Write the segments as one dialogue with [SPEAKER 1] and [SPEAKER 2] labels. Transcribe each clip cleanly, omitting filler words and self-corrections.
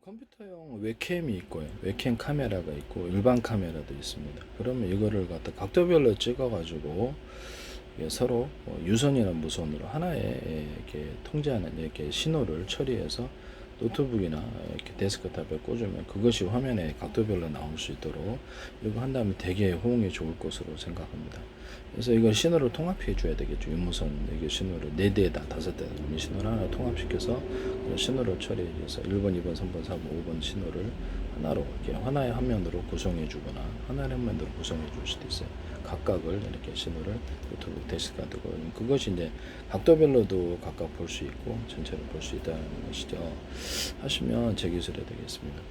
[SPEAKER 1] 컴퓨터용 웹캠이 있고요. 웹캠 카메라가 있고 일반 카메라도 있습니다. 그러면 이거를 갖다 각도별로 찍어가지고 서로 유선이나 무선으로 하나의 이렇게 통제하는 이렇게 신호를 처리해서 노트북이나 이렇게 데스크탑에 꽂으면 그것이 화면에 각도별로 나올 수 있도록 이거 한다면 되게 호응이 좋을 것으로 생각합니다. 그래서 이걸 신호를 통합해 줘야 되겠죠. 유무선 이게 신호를 4대에다 5대에다 신호를 하나 통합시켜서 신호를 처리해서 1번, 2번, 3번, 4번, 5번 신호를 하나로 이렇게 하나의 화면으로 구성해 주거나 하나의 화면으로 구성해 줄 수도 있어요. 각각을 이렇게 신호를 노트북 데스크가 두고 그것이 이제 각도별로도 각각 볼 수 있고 전체를 볼 수 있다는 것이죠. 하시면 제 기술이 되겠습니다.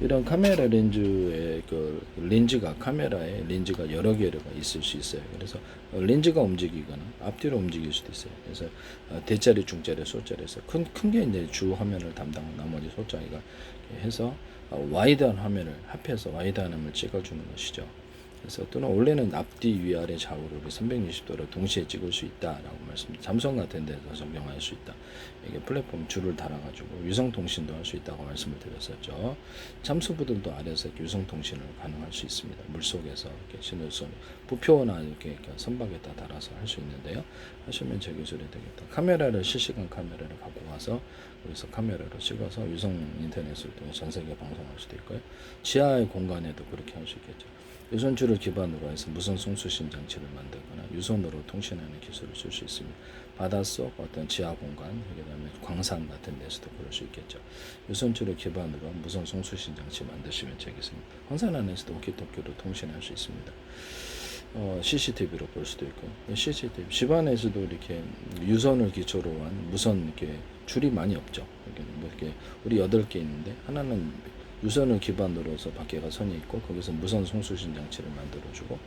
[SPEAKER 1] 이런 카메라 렌즈의 그 렌즈가 카메라에 렌즈가 여러 개가 있을 수 있어요. 그래서 렌즈가 움직이거나 앞뒤로 움직일 수도 있어요. 그래서 대짜리, 중짜리, 소짜리에서 큰 게 이제 주 화면을 담당하고 나머지 소짜리가 해서 와이드한 화면을 합해서 와이드한 화면을 찍어주는 것이죠. 그래서 또는 원래는 앞뒤 위아래 좌우를 360도로 동시에 찍을 수 있다라고 말씀드립니다. 삼성 같은 데서 적용할 수 있다. 이게 플랫폼 줄을 달아가지고 유성 통신도 할 수 있다고 말씀을 드렸었죠. 잠수부들도 아래에서 유성 통신을 가능할 수 있습니다. 물 속에서 이렇게 신호선 부표나 이렇게 선박에다 달아서 할 수 있는데요. 하시면 제 기술이 되겠다. 카메라를 실시간 카메라를 갖고 가서 그래서 카메라로 찍어서 유성 인터넷을 통해 전 세계 방송할 수도 있고요. 지하의 공간에도 그렇게 할 수 있겠죠. 유선줄을 기반으로 해서 무선 송수신 장치를 만들거나 유선으로 통신하는 기술을 쓸 수 있습니다. 바닷속 어떤 지하 공간, 그다음에 광산 같은 데서도 그럴 수 있겠죠. 유선줄을 기반으로 무선 송수신 장치 만드시면 되겠습니다. 광산 안에서도 오키토키로 통신할 수 있습니다. CCTV로 볼 수도 있고, CCTV 집안에서도 이렇게 유선을 기초로 한 무선 이렇게 줄이 많이 없죠. 이렇게 우리 8개 있는데 하나는 유선을 기반으로 해서 밖에가 선이 있고 거기서 무선 송수신 장치를 만들어주고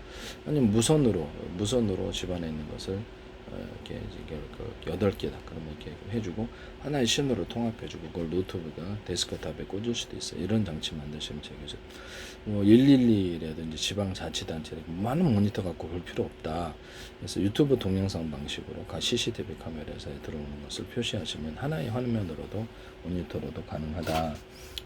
[SPEAKER 1] 아니면 무선으로 집안에 있는 것을 이렇게 8개다 그러면 이렇게 해주고 하나의 신호로 통합해주고 그걸 노트북이나 데스크탑에 꽂을 수도 있어요. 이런 장치 만드시면 되겠죠. 112라든지 지방자치단체 많은 모니터 갖고 볼 필요 없다. 그래서 유튜브 동영상 방식으로 CCTV 카메라에서 들어오는 것을 표시하시면 하나의 화면으로도 모니터로도 가능하다.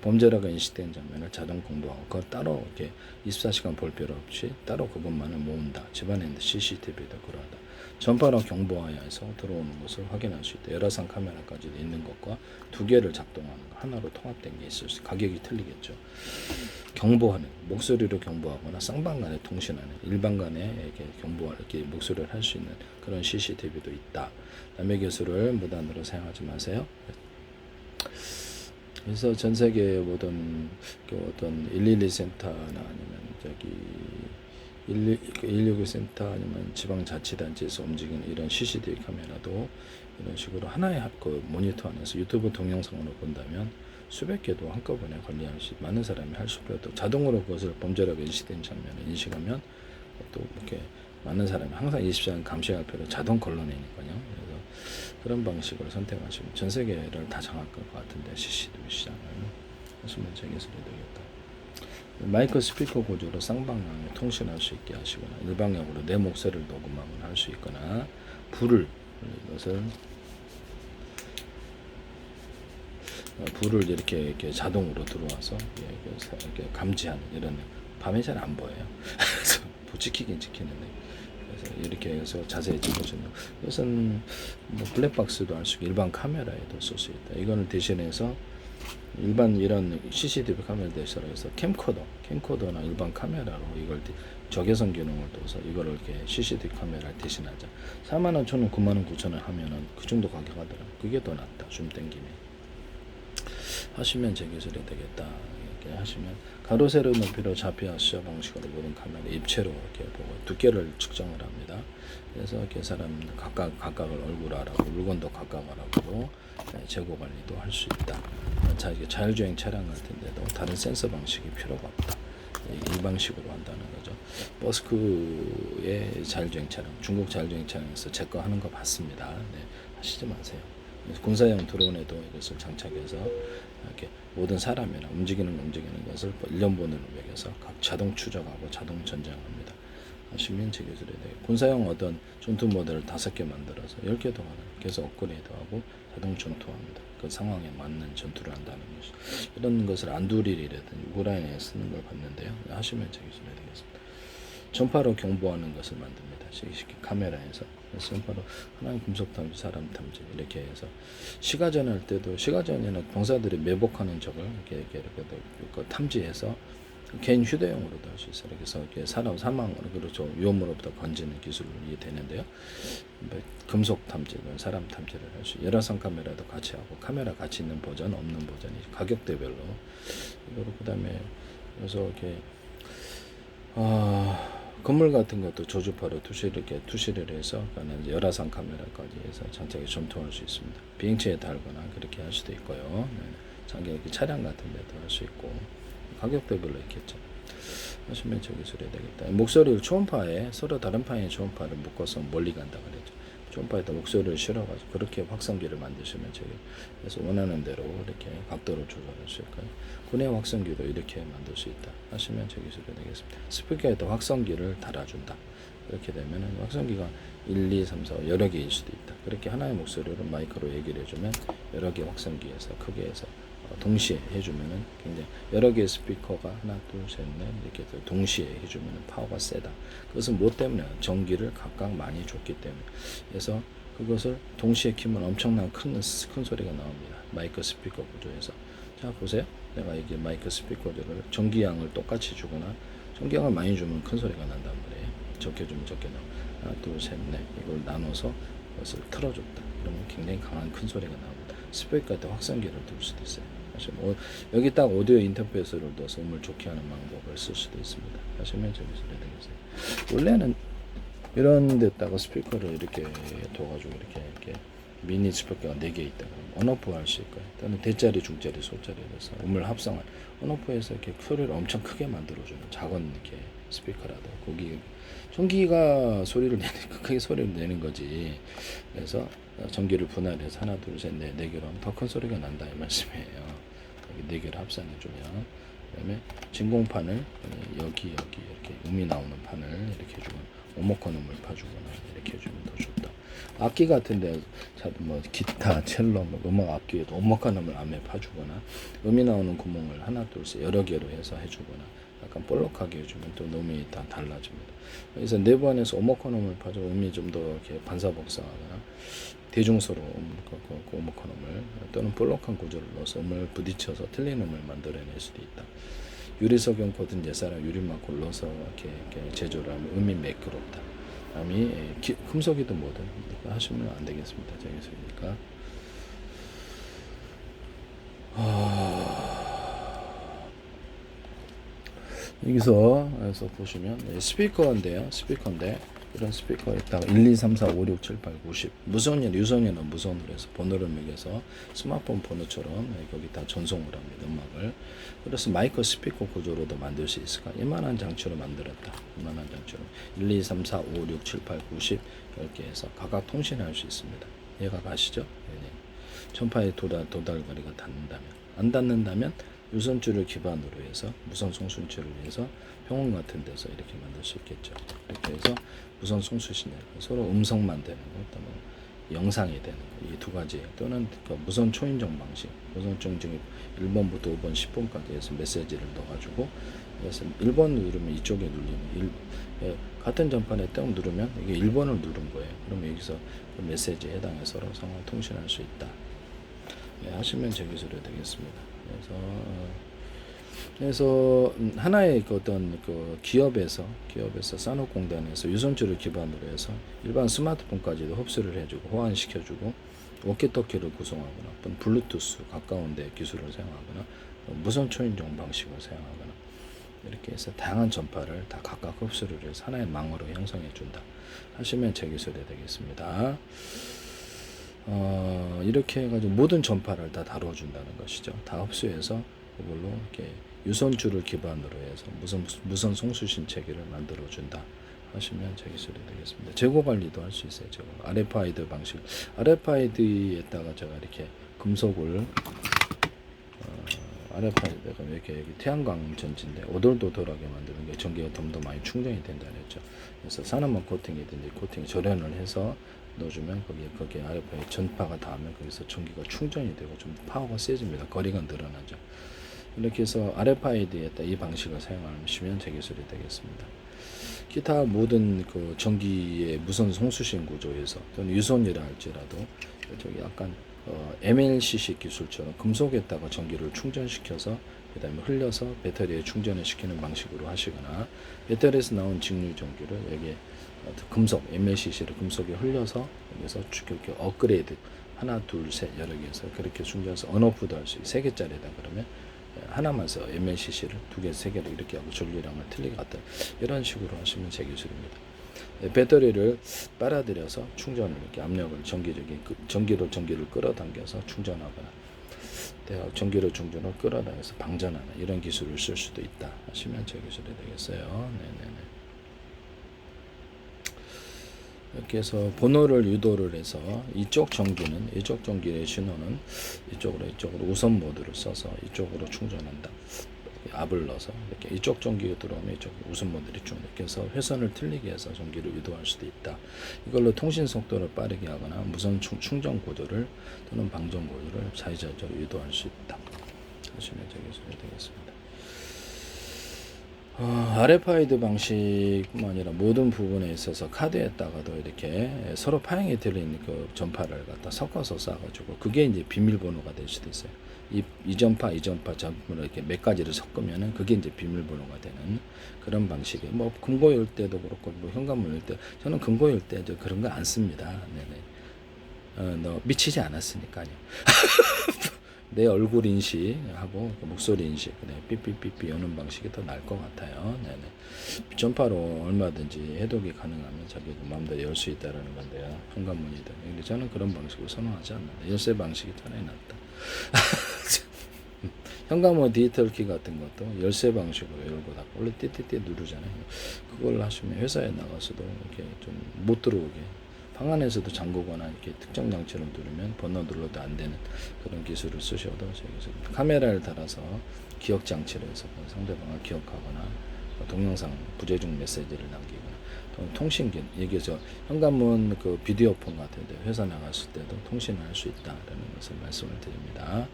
[SPEAKER 1] 범죄라고 인식된 장면을 자동 공부하고 그걸 따로 이렇게 24시간 볼 필요 없이 따로 그것만을 모은다. 집안에 있는 CCTV도 그러하다. 전파로 경보하여서 들어오는 것을 확인할 수 있다. 열화상 카메라까지 있는 것과 2개를 작동하는 거 하나로 통합된 게 있을 수 가격이 틀리겠죠. 경보하는 목소리로 경보하거나 쌍방간에 통신하는 일반간에 이렇게 이렇게 목소리를 할 수 있는 그런 CCTV도 있다. 남의 기술을 무단으로 사용하지 마세요. 그래서 전 세계 모든 어떤 112 센터나 아니면 119 센터 아니면 지방자치단체에서 움직이는 이런 CCTV 카메라도 이런 식으로 하나의 그 모니터 안에서 유튜브 동영상으로 본다면 수백 개도 한꺼번에 관리할 수 많은 사람이 할 수 있고 또 자동으로 그것을 범죄라고 인식된 장면을 인식하면 또 이렇게 많은 사람이 항상 24시간 감시할 필요 자동 걸러내니까요. 그래서 그런 방식으로 선택하시면 전 세계를 다 장악할 것 같은데 CCTV 시장을 하시면 제 기술이 되겠다. 마이크 스피커 구조로 쌍방향에 통신할 수 있게 하시거나 일방향으로 내 목소리를 녹음하거나 할 수 있거나 불을 이렇게 자동으로 들어와서 이렇게 감지하는 이런 밤에 잘 안 보여요. 그래서 찍히긴 찍히는데 그래서 이렇게 해서 자세히 찍어주는 이것은 뭐 블랙박스도 할 수 있고 일반 카메라에도 쓸 수 있다. 이거는 대신해서 일반 이런 CCTV 카메라 대신해서 캠코더나 일반 카메라로 이걸 적외선 기능을 둬서 이거를 이렇게 CCTV 카메라를 대신하자. 41,000원, 99,000원 하면은 그 정도 가격 하더라고요. 그게 더 낫다. 줌 땡기면. 하시면 제 기술이 되겠다. 이렇게 하시면 가로 세로 높이로 좌표 아시아 방식으로 모든 카메라 입체로 이렇게 보고 두께를 측정을 합니다. 그래서 이렇게 사람 각각을 얼굴 알아보고 물건도 각각 알아보고 재고 관리도 할 수 있다. 자율주행 차량 같은데도 다른 센서 방식이 필요가 없다. 이 방식으로 한다는 거죠. 버스크의 자율주행 차량, 중국 자율주행 차량에서 제 거 하는 거 봤습니다. 네, 하시지 마세요. 군사용 드론에도 이것을 장착해서 이렇게 모든 사람이나 움직이는 것을 1년 번호를 매겨서 각 자동 추적하고 자동 전장합니다. 하시면 제 기술에 대해 군사용 어떤 전투 모델을 5개 만들어서 10개도 하나 계속 업그레이드하고 자동 전투합니다. 그 상황에 맞는 전투를 한다는 것이 이런 것을 안두릴이라든지 우크라이나에 쓰는 걸 봤는데요. 하시면 제 기술에 되겠습니다. 전파로 경보하는 것을 만듭니다. 쉽게 카메라에서 그래서 전파로 하나의 금속 탐지, 사람 탐지 이렇게 해서 시가전 할 때도 시가전에는 병사들이 매복하는 적을 이렇게 탐지해서 개인 휴대용으로도 할 수 있어요. 그래서 이렇게 사람 사망으로 그렇죠 위험으로부터 건지는 기술이 되는데요. 금속 탐지는 사람 탐지를 할 수 열화상 카메라도 같이 하고 카메라 같이 있는 버전 없는 버전이 가격대별로 그리고 그다음에 그래서 이렇게 건물 같은 것도 저주파로 투시를 해서 열화상 카메라까지 해서 장착에 점토할 수 있습니다. 비행체에 달거나 그렇게 할 수도 있고요. 장기 이렇게 차량 같은 데도 할 수 있고 가격대별로 있겠죠. 하시면 저 기술이 되겠다. 목소리를 초음파에 서로 다른 파의 초음파를 묶어서 멀리 간다 그랬죠. 초음파에다 목소리를 실어가지고 그렇게 확성기를 만드시면 저기 그래서 원하는 대로 이렇게 각도를 조절할 수 있고요. 군의 확성기도 이렇게 만들 수 있다. 하시면 저 기술이 되겠습니다. 스피커에다 확성기를 달아준다. 그렇게 되면은 확성기가 1, 2, 3, 4 여러 개일 수도 있다. 그렇게 하나의 목소리로 마이크로 얘기를 해주면 여러 개 확성기에서 크게 해서 동시에 해주면은 굉장히 여러 개의 스피커가 하나, 둘, 셋, 넷 이렇게 동시에 해주면은 파워가 세다. 그것은 뭐 때문에 전기를 각각 많이 줬기 때문에. 그래서 그것을 동시에 키면 엄청난 큰 소리가 나옵니다. 마이크 스피커 구조에서. 자 보세요. 내가 이게 마이크 스피커들을 전기양을 똑같이 주거나 전기양을 많이 주면 큰 소리가 난단 말이에요. 적게 주면 적게 나오고 하나, 둘, 셋, 넷 이걸 나눠서 그것을 틀어줬다. 그러면 굉장히 강한 큰 소리가 나옵니다. 스피커에다 확성기를 둘 수도 있어요. 여기 딱 오디오 인터페이스를 넣어서 음을 좋게 하는 방법을 쓸 수도 있습니다. 하시면 저기서 되겠어요. 원래는 이런 데다가 스피커를 이렇게 둬가지고 이렇게 미니 스피커가 4개 있다. 온오프 할 수 있고요. 또는 대짜리, 중짜리, 소짜리에서 음을 합성한 온오프에서 이렇게 소리를 엄청 크게 만들어주는 작은 이렇게 스피커라도 거기 전기가 소리를 내니까 크게 소리를 내는 거지. 그래서 전기를 분할해서 하나, 둘, 셋, 넷, 4개로 하면 더 큰 소리가 난다 이 말씀이에요. 여기 4개를 합성해주면 그다음에 진공판을 여기 이렇게 음이 나오는 판을 이렇게 해주면 오목한 음을 파주거나 이렇게 해주면 더 좋다. 악기 같은데 뭐 기타, 첼로, 뭐 음악 악기에도 오목한 음을 안에 파주거나 음이 나오는 구멍을 하나, 둘, 셋 여러 개로 해서 해주거나 약간 볼록하게 해주면 또 음이 다 달라집니다. 그래서 내부안에서 오목한 음을 파주 음이 좀 더 이렇게 반사복사하거나 대중소로 오목한 음을 또는 볼록한 구조를 넣어서 음을 부딪혀서 틀린 음을 만들어낼 수도 있다. 유리석용 코든 옛사람 유리막을 넣어서 이렇게 제조를 하면 음이 매끄럽다. 남이 금속이든 뭐든 하시면 안 되겠습니다. 저기서니까 여기서 보시면 스피커인데 이런 스피커에다가 1, 2, 3, 4, 5, 6, 7, 8, 90 유선이나 무선으로 해서 번호를 매겨서 스마트폰 번호처럼 거기다 전송을 합니다. 음악을. 그래서 마이크 스피커 구조로도 만들 수 있을까? 이만한 장치로 만들었다. 이만한 장치로 1, 2, 3, 4, 5, 6, 7, 8, 90 이렇게 해서 각각 통신할 수 있습니다. 얘가 가시죠? 전파의 도달거리가 닿는다면 안 닿는다면 유선줄을 기반으로 해서 무선 송수줄을 해서 병원 같은 데서 이렇게 만들 수 있겠죠. 이렇게 해서 무선 송수신을 서로 음성만 되는 거, 또는 영상이 되는 거, 이 두 가지 또는 그 무선 초인종 방식, 무선 초인종이 1번부터 5번, 10번까지 해서 메시지를 넣어가지고 그래서 1번 누르면 이쪽에 눌리면 같은 전판에 딱 누르면 이게 1번을 누른 거예요. 그러면 여기서 그 메시지에 해당해서 서로 상호 통신할 수 있다. 하시면 제 기술이 되겠습니다. 그래서 하나의 어떤 기업에서 산업공단에서 유선줄을 기반으로 해서 일반 스마트폰까지도 흡수를 해주고 호환시켜주고 워키토키를 구성하거나 또는 블루투스 가까운데 기술을 사용하거나 무선 초인종 방식을 사용하거나 이렇게 해서 다양한 전파를 다 각각 흡수를 해서 하나의 망으로 형성해 준다 하시면 제 기술이 되겠습니다. 이렇게 해가지고 모든 전파를 다 다뤄준다는 것이죠. 다 흡수해서 그걸로 이렇게 유선줄을 기반으로 해서 무선 송수신 체계를 만들어준다 하시면 제 기술이 되겠습니다. 재고 관리도 할 수 있어요. RFID 방식. RFID에다가 제가 이렇게 금속을 RFID가 이렇게 여기 태양광 전지인데 오돌도돌하게 만드는 게 전기가 좀 더 많이 충전이 된다는 했죠. 그래서 산화막 코팅이든지 코팅 절연을 해서 넣어주면 거기에 RFID 전파가 닿으면 거기서 전기가 충전이 되고 좀 파워가 세집니다. 거리가 늘어나죠. 이렇게 해서 RFID에 이 방식을 사용하시면 제 기술이 되겠습니다. 기타 모든 그 전기의 무선 송수신 구조에서 또는 유선이라 할지라도 저기 약간 MLCC 기술처럼 금속에다가 전기를 충전시켜서 그 다음에 흘려서 배터리에 충전을 시키는 방식으로 하시거나 배터리에서 나온 직류 전기를 여기에 금속 MLCC를 금속에 흘려서 여기서 이렇게 업그레이드 하나 둘 셋 여러 개에서 그렇게 충전해서 언오프도 할 수 있어요. 3개짜리다 그러면 하나만 써 MLCC를 2개, 3개를 이렇게 하고 전류량을 틀리게 갖다 이런 식으로 하시면 제 기술입니다. 배터리를 빨아들여서 충전을 이렇게 압력을 전기로 전기를 끌어당겨서 충전하거나 전기로 충전을 끌어당겨서 방전하는 이런 기술을 쓸 수도 있다 하시면 제 기술이 되겠어요. 네네네. 이렇게 해서 번호를 유도를 해서 이쪽 전기의 신호는 이쪽으로 우선 모드를 써서 이쪽으로 충전한다. 압을 넣어서 이렇게 이쪽 전기가 들어오면 이쪽 우선 모드를 쭉 이렇게 해서 회선을 틀리게 해서 전기를 유도할 수도 있다. 이걸로 통신 속도를 빠르게 하거나 무선 충전 고도를 또는 방전 고도를 자유자재로 유도할 수 있다. 하시면 되겠습니다. RFID 방식뿐만 아니라 모든 부분에 있어서 카드에다가도 이렇게 서로 파형이 들어있는 그 전파를 갖다 섞어서 쏴가지고 그게 이제 비밀번호가 될 수도 있어요. 이 전파 전부를 이렇게 몇 가지를 섞으면은 그게 이제 비밀번호가 되는 그런 방식이에요. 뭐 금고일 때도 그렇고 뭐 현관문일 때 저는 금고일 때 그런 거 안 씁니다. 네네. 너 미치지 않았으니까요. 내 얼굴 인식하고 목소리 인식, 삐삐삐삐 여는 방식이 더 나을 것 같아요. 네네. 전파로 얼마든지 해독이 가능하면 자기가 마음대로 열 수 있다라는 건데요. 현관문이든. 근데 저는 그런 방식을 선호하지 않는다. 열쇠 방식이 차라리 낫다. 현관문 디지털 키 같은 것도 열쇠 방식으로 열고 닫고 원래 띠띠띠 누르잖아요. 그걸 하시면 회사에 나가서도 이렇게 좀 못 들어오게. 방 안에서도 잠그거나 이렇게 특정 장치를 누르면 번호 눌러도 안 되는 그런 기술을 쓰셔도 되겠습니다. 카메라를 달아서 기억 장치를 해서 상대방을 기억하거나 동영상 부재중 메시지를 남기거나 또는 통신기 얘기해서 현관문 그 비디오폰 같은데 회사 나갔을 때도 통신을 할 수 있다라는 것을 말씀을 드립니다.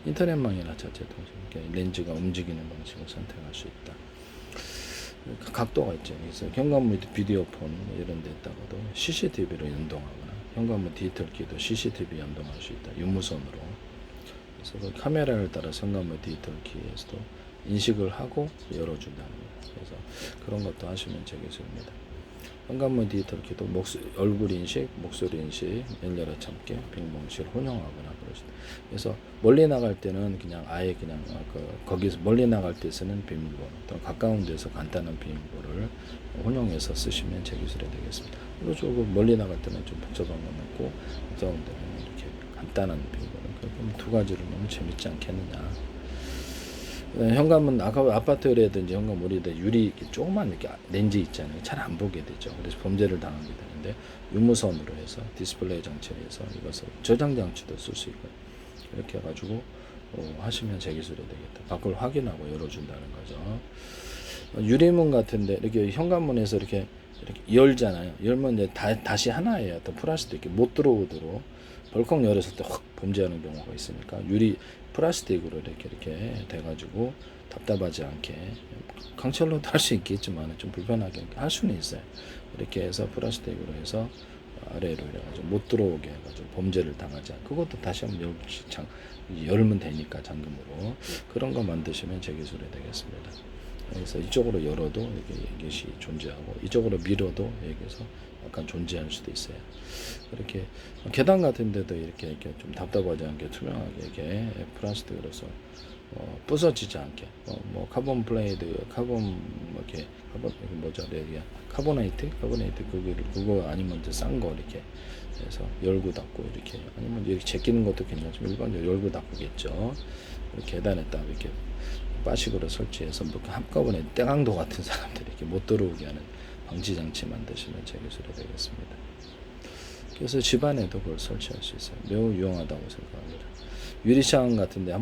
[SPEAKER 1] 인터넷망이나 자체 통신 렌즈가 움직이는 방식을 선택할 수 있다. 각도가 있죠. 그래서 현관문 비디오폰 이런 데다가도 CCTV로 연동하거나 현관문 디지털 키도 CCTV 연동할 수 있다. 유무선으로. 그래서 그 카메라를 따라 현관문 디지털 키에서도 인식을 하고 열어준다는 거예요. 그래서 그런 것도 하시면 되겠습니다. 현관문 디지털 키도 얼굴 인식, 목소리 인식, 열려라 참기, 빙봉실 혼용하거나 그러시다. 그래서 멀리 나갈 때는 그냥 아예 그냥 거기서 멀리 나갈 때 쓰는 비밀번호, 또 가까운 데서 간단한 비밀번호를 혼용해서 쓰시면 제 기술이 되겠습니다. 그리고 조금 멀리 나갈 때는 좀 복잡한 거 넣고 가까운 데는 이렇게 간단한 비밀번호. 그럼 두 가지를 너무 재밌지 않겠느냐. 현관문 아파트라든지 현관문이든 유리 조그만 이렇게 렌즈 있잖아요. 잘 안 보게 되죠. 그래서 범죄를 당하게 되는데 유무선으로 해서 디스플레이 장치를 해서 이것을 저장 장치도 쓸 수 있고 이렇게 해가지고 하시면 제 기술이 되겠다. 밖을 확인하고 열어준다는 거죠. 유리문 같은데 이렇게 현관문에서 이렇게 열잖아요. 열면 이제 다시 하나예요. 또 플라스틱이 못 들어오도록 벌컥 열었을 때 확 범죄하는 경우가 있으니까 유리 플라스틱으로 이렇게 돼가지고 답답하지 않게 강철로도 할 수 있겠지만 좀 불편하게 할 수는 있어요. 이렇게 해서 플라스틱으로 해서 아래로 해가지고 못 들어오게 해가지고 범죄를 당하지 않고 그것도 다시 한번 열면 되니까 잠금으로 그런 거 만드시면 제 기술이 되겠습니다. 그래서 이쪽으로 열어도 이것이 존재하고 이쪽으로 밀어도 여기서 약간 존재할 수도 있어요. 그렇게 계단 같은 데도 이렇게 좀 답답하지 않게 투명하게 이렇게 플라스틱으로서 부서지지 않게 뭐 카본 플레이드 카본 이렇게 카본 뭐죠 여기 카보네이트 그거 아니면 이제 싼 거 이렇게 해서 열고 닫고 이렇게 아니면 이렇게 제끼는 것도 괜찮지만 일반적으로 열고 닫고겠죠. 계단에다 이렇게 빠식으로 설치해서 뭐 한꺼번에 땡강도 같은 사람들이 이렇게 못 들어오게 하는 방지 장치 만드시면 제 기술이 되겠습니다. 그래서 집안에도 그걸 설치할 수 있어요. 매우 유용하다고 생각합니다. 유리창 같은데